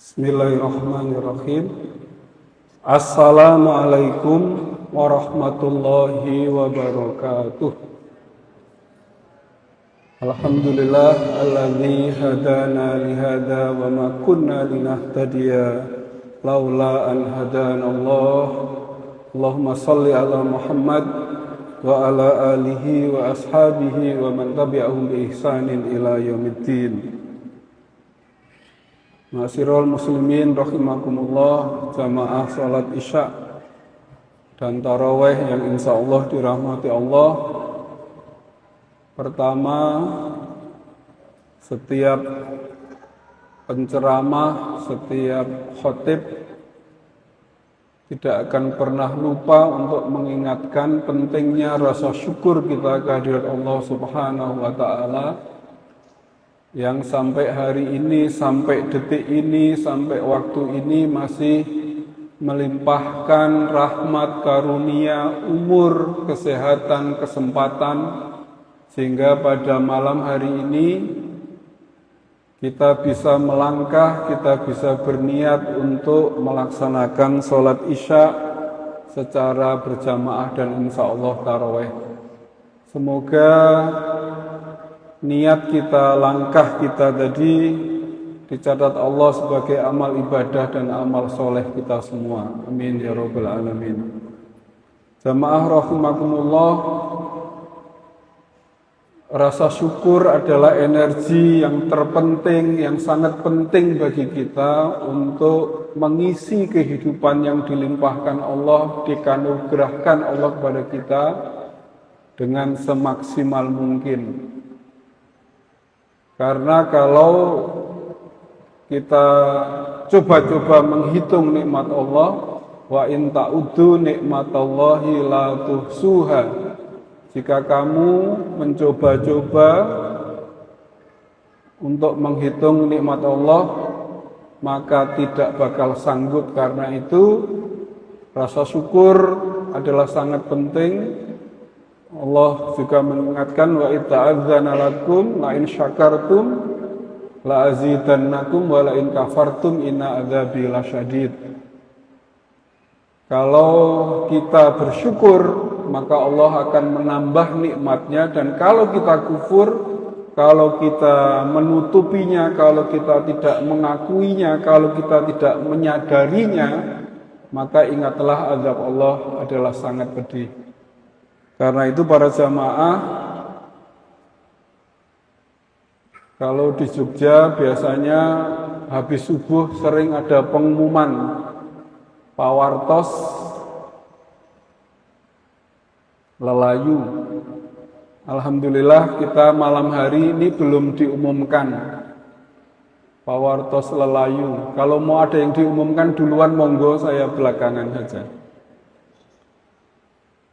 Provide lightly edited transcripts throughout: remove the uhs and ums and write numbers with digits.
Bismillahirrahmanirrahim. Assalamualaikum warahmatullahi wabarakatuh. Alhamdulillah alladzi hadana lihada wa ma kunna linahtadiya laula an hadanallah. Allahumma shalli ala Muhammad wa ala alihi wa ashabihi wa man tabi'ahum bi ihsanin ila yaumiddin. Ma'asyiral muslimin rahimakumullah, jamaah salat isya dan tarawih yang insyaallah dirahmati Allah. Pertama, setiap penceramah, setiap khotib tidak akan pernah lupa untuk mengingatkan pentingnya rasa syukur kita kehadirat Allah Subhanahu wa taala yang sampai hari ini, sampai detik ini, sampai waktu ini masih melimpahkan rahmat, karunia, umur, kesehatan, kesempatan, sehingga pada malam hari ini kita bisa melangkah, kita bisa berniat untuk melaksanakan sholat isya secara berjamaah dan insya Allah tarawih. Semoga niat kita, langkah kita tadi dicatat Allah sebagai amal ibadah dan amal soleh kita semua. Amin ya rabbal alamin. Jamaah rahimakumullah, rasa syukur adalah energi yang terpenting, yang sangat penting bagi kita untuk mengisi kehidupan yang dilimpahkan Allah, dikanugerahkan Allah kepada kita dengan semaksimal mungkin. Karena kalau kita coba-coba menghitung nikmat Allah, wa in ta'uddu nikmatallahi la tuhsuha. Jika kamu mencoba-coba untuk menghitung nikmat Allah, maka tidak bakal sanggup. Karena itu rasa syukur adalah sangat penting. Allah juga mengingatkan wa ita'adzana lakum la in syakartum la azidannakum wa la in kafartum inna adzabi lasyadid. Kalau kita bersyukur, maka Allah akan menambah nikmatnya, dan kalau kita kufur, kalau kita menutupinya, kalau kita tidak mengakuinya, kalau kita tidak menyadarinya, maka ingatlah azab Allah adalah sangat pedih. Karena itu para jamaah, kalau di Jogja biasanya habis subuh sering ada pengumuman pawartos lelayu. Alhamdulillah kita malam hari ini belum diumumkan pawartos lelayu. Kalau mau ada yang diumumkan duluan, monggo, saya belakangan saja.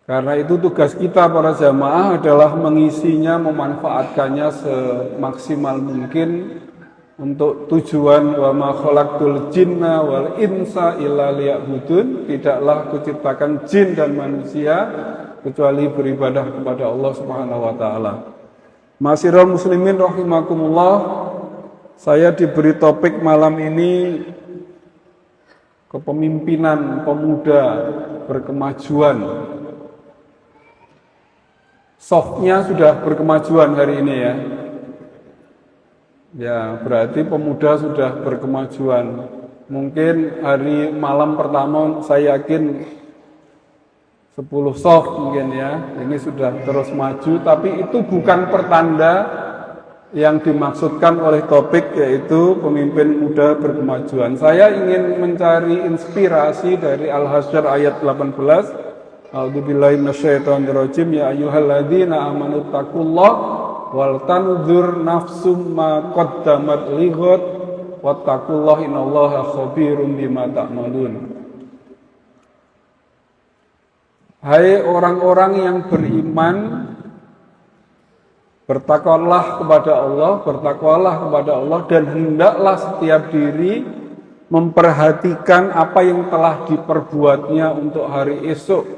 Karena itu tugas kita para jamaah adalah mengisinya, memanfaatkannya semaksimal mungkin untuk tujuan wa ma khalaqtul jinna wal insa illa liya'budun. Tidaklah kuciptakan jin dan manusia kecuali beribadah kepada Allah Subhanahu wa taala. Ma'asyiral muslimin rahimakumullah, saya diberi topik malam ini kepemimpinan pemuda berkemajuan. Softnya sudah berkemajuan hari ini ya. Ya, berarti pemuda sudah berkemajuan. Mungkin hari malam pertama saya yakin 10 soft mungkin ya. Ini sudah terus maju, tapi itu bukan pertanda yang dimaksudkan oleh topik, yaitu pemimpin muda berkemajuan. Saya ingin mencari inspirasi dari Al-Hasyr ayat 18. A'udzubillahi minasyaitonirrajim. Ya ayyuhalladzina amanu taqullaha wal tanzur nafsum ma qaddamat lighad wattaqullaha innallaha khabirum bima ta'malun. Hai orang-orang yang beriman, bertakwalah kepada Allah dan hendaklah setiap diri memperhatikan apa yang telah diperbuatnya untuk hari esok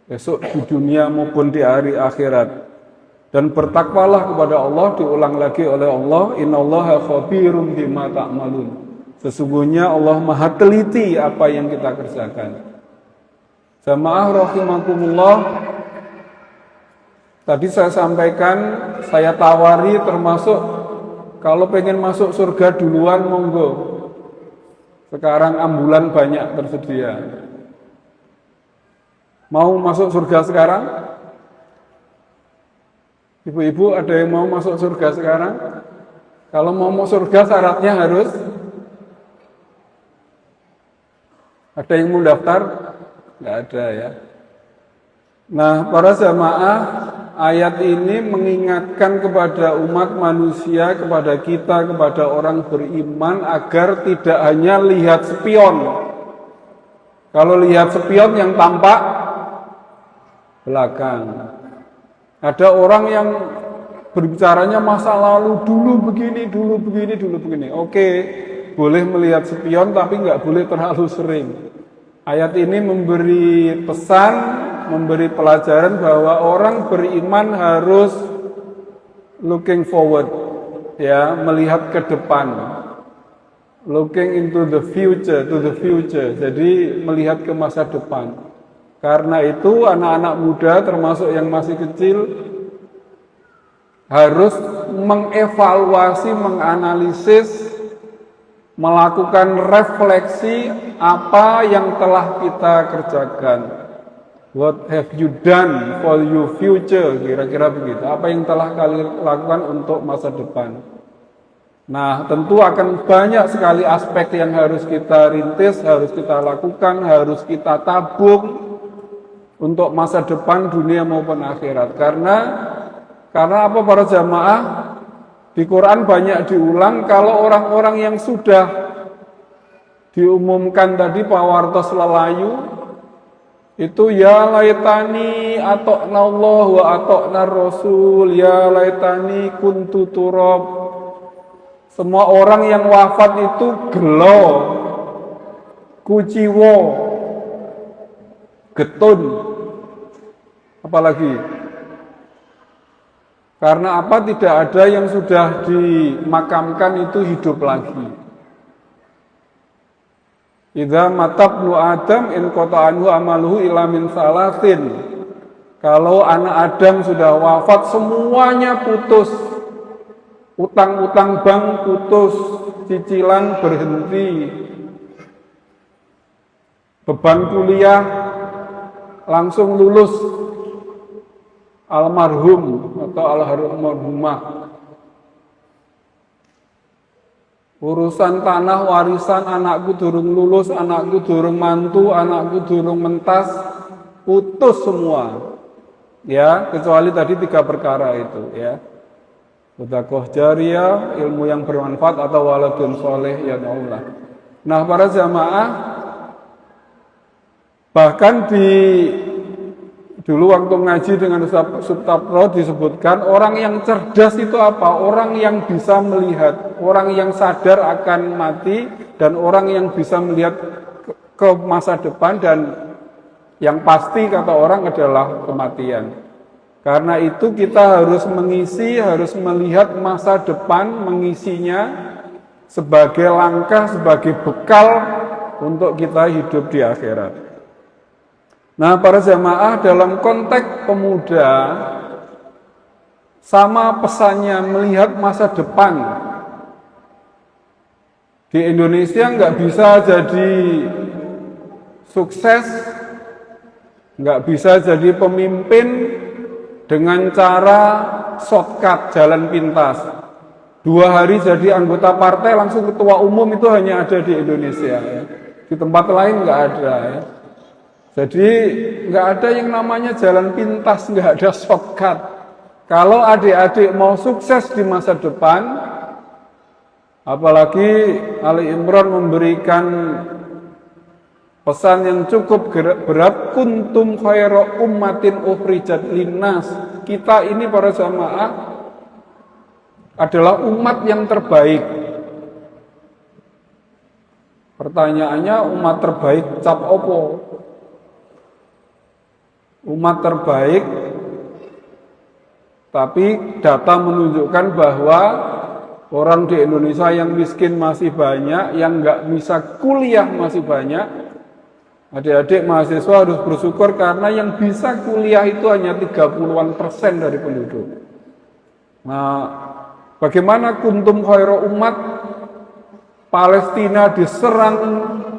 di dunia maupun di hari akhirat. Dan bertakwalah kepada Allah, diulang lagi oleh Allah, innallaha khabirum bima ta'malun. Sesungguhnya Allah Maha teliti apa yang kita kerjakan. Jamaah rahimakumullah, tadi saya sampaikan, saya tawari termasuk kalau pengen masuk surga duluan monggo. Sekarang ambulan banyak tersedia. Mau masuk surga sekarang? Ibu-ibu ada yang mau masuk surga sekarang? Kalau mau masuk surga syaratnya harus ada yang mau daftar? Nggak ada ya. Nah, para jamaah, ayat ini mengingatkan kepada umat manusia, kepada kita, kepada orang beriman agar tidak hanya lihat spion. Kalau lihat spion yang tampak belakang. Ada orang yang berbicaranya masa lalu, dulu begini, dulu begini, dulu begini. Oke, boleh melihat spion tapi nggak boleh terlalu sering. Ayat ini memberi pesan, memberi pelajaran bahwa orang beriman harus looking forward, ya, melihat ke depan. Looking into the future, to the future. Jadi melihat ke masa depan. Karena itu anak-anak muda termasuk yang masih kecil harus mengevaluasi, menganalisis, melakukan refleksi apa yang telah kita kerjakan. What have you done for your future? Kira-kira begitu. Apa yang telah kalian lakukan untuk masa depan? Nah, tentu akan banyak sekali aspek yang harus kita rintis, harus kita lakukan, harus kita tabung untuk masa depan dunia maupun akhirat. Karena apa para jamaah? Di Quran banyak diulang kalau orang-orang yang sudah diumumkan tadi pawartos lelayu itu ya laitani atokna Allah wa atokna Rasul, ya laitani kuntu turab. Semua orang yang wafat itu gelo, kuciwo, getun, apalagi. Karena apa? Tidak ada yang sudah dimakamkan itu hidup lagi. Idza matabnu Adam in qata'anhu amaluhu illa min salasin. Kalau anak Adam sudah wafat semuanya putus. Utang-utang bank putus, cicilan berhenti. Beban kuliah langsung lulus. Almarhum atau almarhumah. Urusan tanah warisan, anakku durung lulus, anakku durung mantu, anakku durung mentas, putus semua. Ya, kecuali tadi 3 perkara itu, ya. Sedekah jariyah, ilmu yang bermanfaat atau waladun soleh ya Allah. Nah, para jamaah, bahkan dulu waktu ngaji dengan Subtapro disebutkan orang yang cerdas itu apa? Orang yang bisa melihat, orang yang sadar akan mati, dan orang yang bisa melihat ke masa depan, dan yang pasti kata orang adalah kematian. Karena itu kita harus mengisi, harus melihat masa depan, mengisinya sebagai langkah, sebagai bekal untuk kita hidup di akhirat. Nah, para jamaah, dalam konteks pemuda, sama pesannya melihat masa depan. Di Indonesia nggak bisa jadi sukses, nggak bisa jadi pemimpin dengan cara shortcut, jalan pintas. 2 hari jadi anggota partai, langsung ketua umum, itu hanya ada di Indonesia. Ya. Di tempat lain nggak ada. Ya. Jadi nggak ada yang namanya jalan pintas, nggak ada shortcut. Kalau adik-adik mau sukses di masa depan, apalagi Ali Imran memberikan pesan yang cukup berat, kuntum khaira ummatin ukhrijat linnas. Kita ini para jamaah adalah umat yang terbaik. Pertanyaannya, umat terbaik cap opo? Umat terbaik, tapi data menunjukkan bahwa Orang di Indonesia yang miskin masih banyak, yang nggak bisa kuliah masih banyak. Adik-adik mahasiswa harus bersyukur karena yang bisa kuliah itu hanya 30-an% dari penduduk. Nah, bagaimana kuntum khairu umat, Palestina diserang,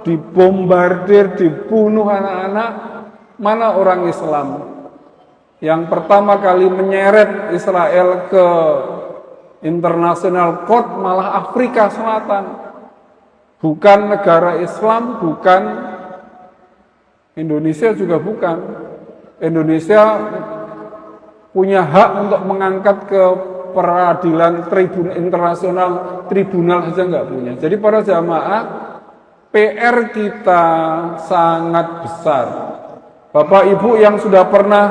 dibombardir, dibunuh anak-anak, mana orang Islam? Yang pertama kali menyeret Israel ke International Court malah Afrika Selatan. Bukan negara Islam, bukan Indonesia juga bukan. Indonesia punya hak untuk mengangkat ke peradilan internasional, tribunal saja nggak punya. Jadi para jamaah, PR kita sangat besar. Bapak Ibu yang sudah pernah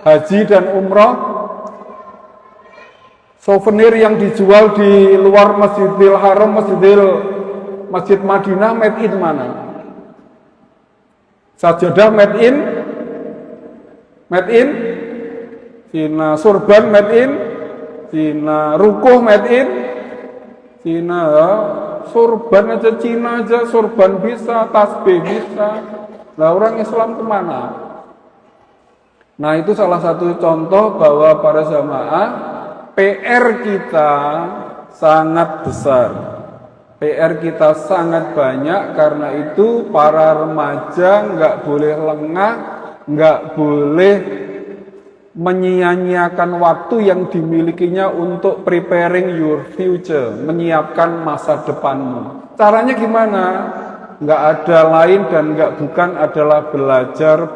haji dan umroh, souvenir yang dijual di luar Masjidil Haram, Masjid Madinah, made in mana? Sajadah made in Cina, surban made in Cina, rukuh made in Cina, surban aja Cina aja, surban bisa, tasbih bisa. Nah, orang Islam kemana? Nah, itu salah satu contoh bahwa para jamaah, PR kita sangat besar. PR kita sangat banyak, karena itu para remaja nggak boleh lengah, nggak boleh menyia-nyiakan waktu yang dimilikinya untuk preparing your future, menyiapkan masa depanmu. Caranya gimana? Nggak ada lain dan nggak bukan adalah belajar.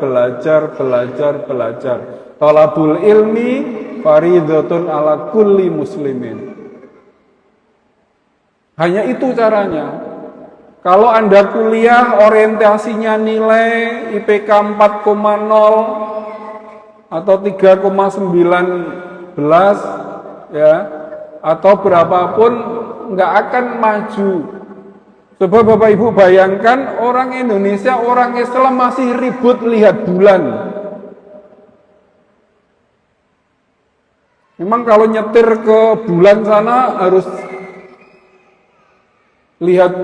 Thalabul ilmi faridhatun ala kulli muslimin. Hanya itu caranya. Kalau Anda kuliah orientasinya nilai IPK 4,0 atau 3,19 ya, atau berapapun, nggak akan maju. Coba Bapak Ibu bayangkan, orang Indonesia, orang Islam masih ribut lihat bulan. Memang kalau nyetir ke bulan sana harus lihat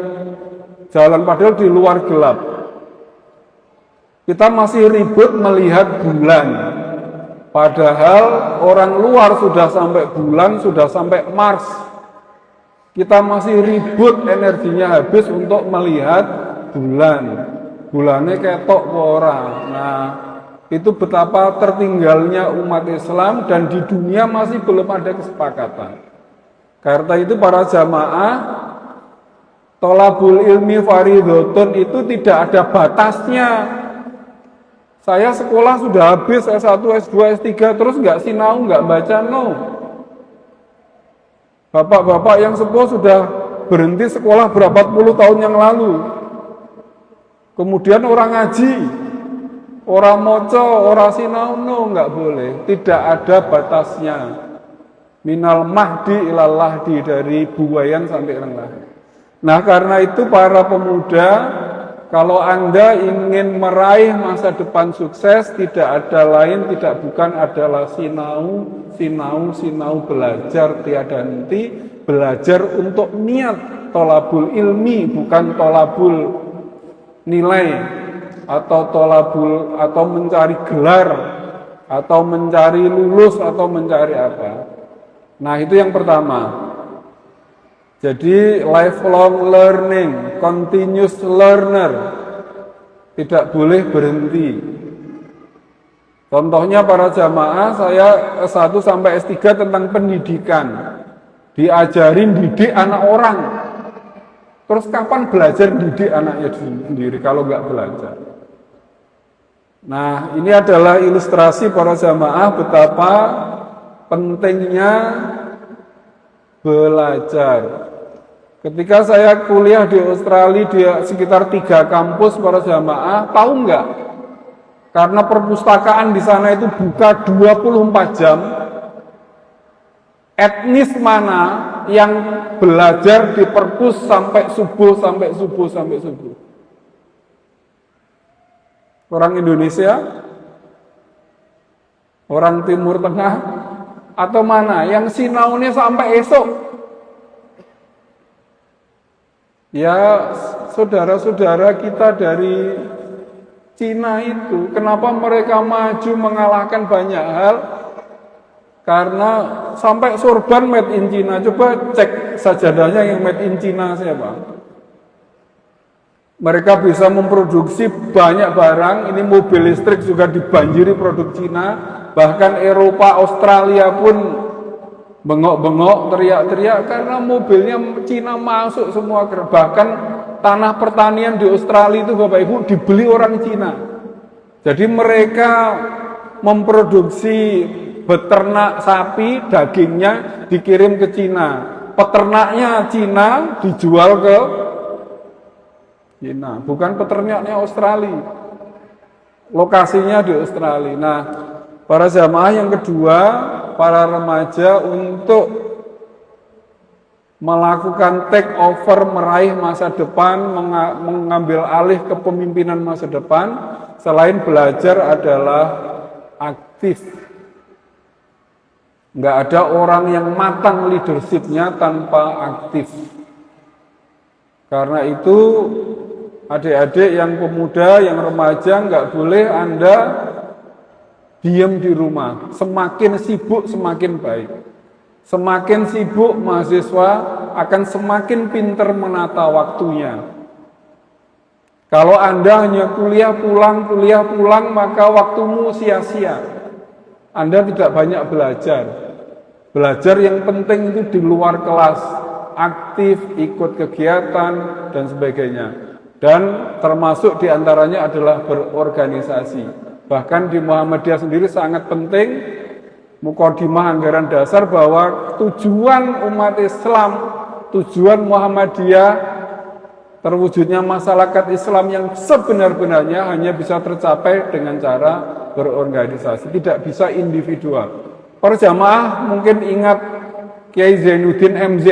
jalan, padahal di luar gelap. Kita masih ribut melihat bulan, padahal orang luar sudah sampai bulan, sudah sampai Mars. Kita masih ribut, energinya habis untuk melihat bulan. Bulannya ketok orang. Nah, itu betapa tertinggalnya umat Islam, dan di dunia masih belum ada kesepakatan. Karena itu para jamaah, thalabul ilmi faridhatun itu tidak ada batasnya. Saya sekolah sudah habis S1, S2, S3, terus nggak sinau, nggak baca, no. Bapak-bapak yang sepuh sudah berhenti sekolah berapa puluh tahun yang lalu. Kemudian orang ngaji, orang moco, orang sinau, no, nggak boleh. Tidak ada batasnya. Minal mahdi ilal lahdi, dari buayan sampai rendah. Nah, karena itu para pemuda, kalau Anda ingin meraih masa depan sukses, tidak ada lain, tidak bukan adalah sinau, belajar tiada henti, belajar untuk niat thalabul ilmi, bukan thalabul nilai, atau mencari gelar, atau mencari lulus, atau mencari apa. Nah, itu yang pertama. Jadi lifelong learning, continuous learner, tidak boleh berhenti. Contohnya para jamaah, saya S1 sampai S3 tentang pendidikan. Diajarin didik anak orang. Terus kapan belajar didik anaknya sendiri kalau nggak belajar? Nah, ini adalah ilustrasi para jamaah betapa pentingnya belajar. Ketika saya kuliah di Australia, di sekitar 3 kampus para jamaah, tahu nggak? Karena perpustakaan di sana itu buka 24 jam, etnis mana yang belajar di perpus sampai subuh. Orang Indonesia, orang Timur Tengah, atau mana yang sinaunya sampai esok? Ya, saudara-saudara kita dari Cina itu, kenapa mereka maju mengalahkan banyak hal? Karena sampai sorban made in China. Coba cek sajadahnya yang made in China siapa? Mereka bisa memproduksi banyak barang. Ini mobil listrik juga dibanjiri produk Cina. Bahkan Eropa, Australia pun bengok-bengok, teriak-teriak karena mobilnya Cina masuk semua. Bahkan tanah pertanian di Australia itu Bapak Ibu dibeli orang Cina. Jadi mereka memproduksi beternak sapi, dagingnya dikirim ke Cina. Peternaknya Cina dijual ke Cina, bukan peternaknya Australia. Lokasinya di Australia. Nah, para jamaah yang kedua, para remaja untuk melakukan take over, meraih masa depan, mengambil alih kepemimpinan masa depan, selain belajar adalah aktif. Nggak ada orang yang matang leadership-nya tanpa aktif. Karena itu, adik-adik yang pemuda, yang remaja, nggak boleh Anda diam di rumah. Semakin sibuk, semakin baik. Semakin sibuk, mahasiswa akan semakin pintar menata waktunya. Kalau Anda hanya kuliah pulang, maka waktumu sia-sia. Anda tidak banyak belajar. Belajar yang penting itu di luar kelas, aktif, ikut kegiatan, dan sebagainya. Dan termasuk diantaranya adalah berorganisasi. Bahkan di Muhammadiyah sendiri sangat penting, mukadimah anggaran dasar, bahwa tujuan umat Islam, tujuan Muhammadiyah, terwujudnya masyarakat Islam yang sebenar-benarnya hanya bisa tercapai dengan cara berorganisasi, tidak bisa individual. Para jamaah mungkin ingat Kiai Zainuddin MZ.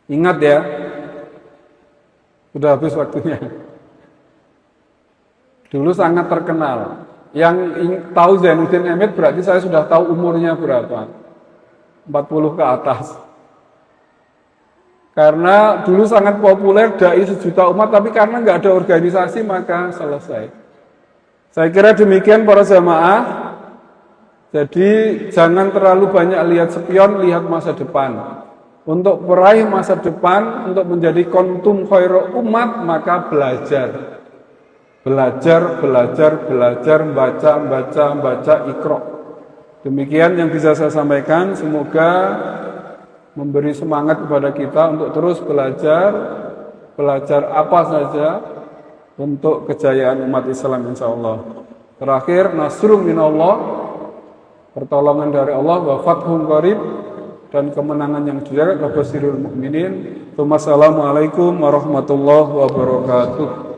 Ingat ya? Sudah habis waktunya. Dulu sangat terkenal. Yang tahu Zainuddin MZ berarti saya sudah tahu umurnya berapa. 40 ke atas. Karena dulu sangat populer, dai sejuta umat, tapi karena nggak ada organisasi maka selesai. Saya kira demikian para jamaah. Jadi jangan terlalu banyak lihat spion, lihat masa depan. Untuk meraih masa depan, untuk menjadi kontum khairu umat, maka belajar. Belajar, baca, ikro. Demikian yang bisa saya sampaikan. Semoga memberi semangat kepada kita untuk terus belajar apa saja untuk kejayaan umat Islam insyaallah. Terakhir, nasrun minallah, pertolongan dari Allah, wa fathun qarib, dan kemenangan yang dekat, wa basyiril mukminin. Wassalamualaikum warahmatullahi wabarakatuh.